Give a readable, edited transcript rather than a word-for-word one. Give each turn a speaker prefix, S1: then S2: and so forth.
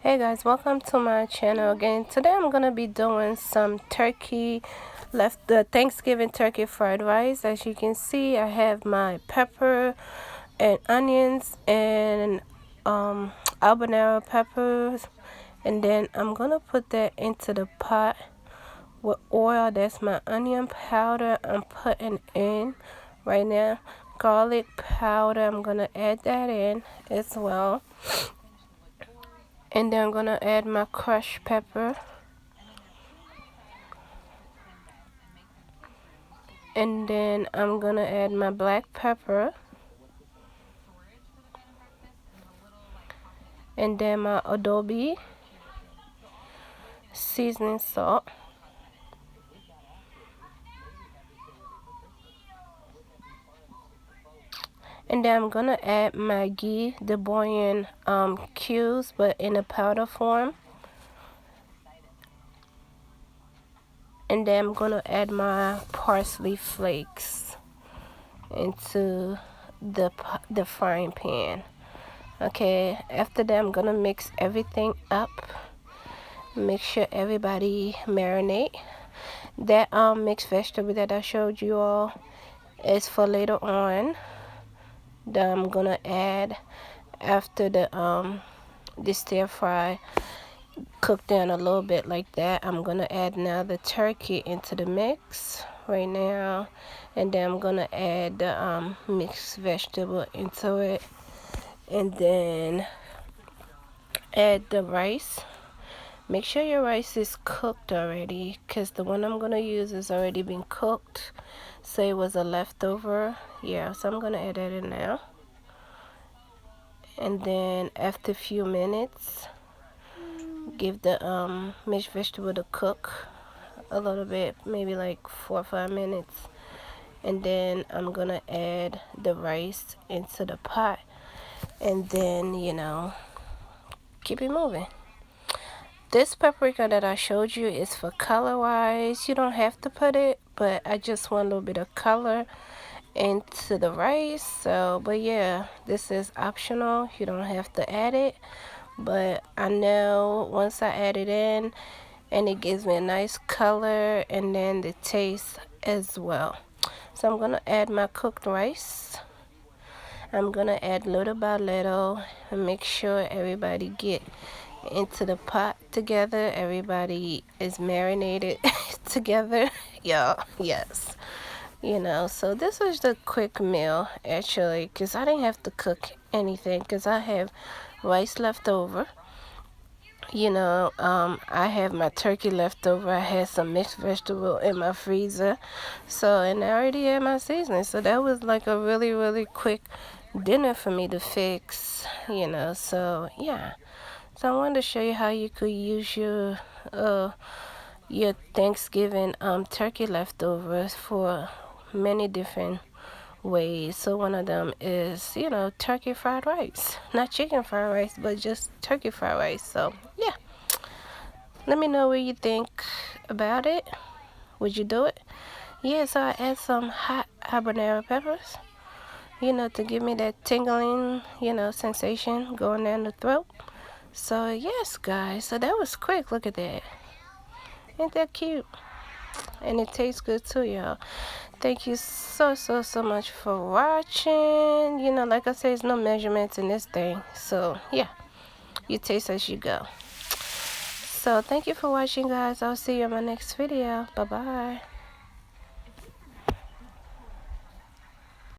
S1: Hey guys, welcome to my channel again. Today I'm gonna be doing some the Thanksgiving turkey fried rice. As you can see, I have my pepper and onions and habanero peppers, and then I'm gonna put that into the pot with oil. That's my onion powder I'm putting in right now. Garlic powder, I'm gonna add that in as well. And then I'm gonna add my crushed pepper, and then I'm gonna add my black pepper, and then my adobe seasoning salt, and then I'm gonna add my ghee, the bouillon cubes, but in a powder form. And then I'm gonna add my parsley flakes into the frying pan. Okay, after that I'm gonna mix everything up. Make sure everybody marinate. That mixed vegetable that I showed you all is for later on that I'm gonna add after the stir fry cooked down a little bit like that. I'm gonna add now the turkey into the mix right now, and then I'm gonna add the mixed vegetable into it, and then add the rice. Make sure your rice is cooked already, because the one I'm gonna use has already been cooked. So it was a leftover. Yeah, so I'm gonna add that in now. And then after a few minutes, give the mixed vegetable to cook a little bit, maybe like 4 or 5 minutes. And then I'm gonna add the rice into the pot, and then keep it moving. This paprika that I showed you is for color wise. You don't have to put it, but I just want a little bit of color into the rice. So, but yeah, this is optional. You don't have to add it, but I know once I add it in, and it gives me a nice color and then the taste as well. So I'm gonna add my cooked rice. I'm gonna add little by little and make sure everybody get into the pot together. Everybody is marinated together, y'all. Yes, so this was the quick meal actually, because I didn't have to cook anything because I have rice left over. I have my turkey left over. I had some mixed vegetable in my freezer, and I already had my seasoning, so that was like a really quick dinner for me to fix. So yeah. So I wanted to show you how you could use your Thanksgiving turkey leftovers for many different ways. So one of them is, turkey fried rice. Not chicken fried rice, but just turkey fried rice. So yeah. Let me know what you think about it. Would you do it? Yeah, so I add some hot habanero peppers, to give me that tingling, sensation going down the throat. So yes, guys, so that was quick. Look at that. Ain't that cute? And it tastes good too, y'all. Thank you so much for watching. Like I said, there's no measurements in this thing. So yeah, you taste as you go. So thank you for watching, guys. I'll see you in my next video. Bye bye.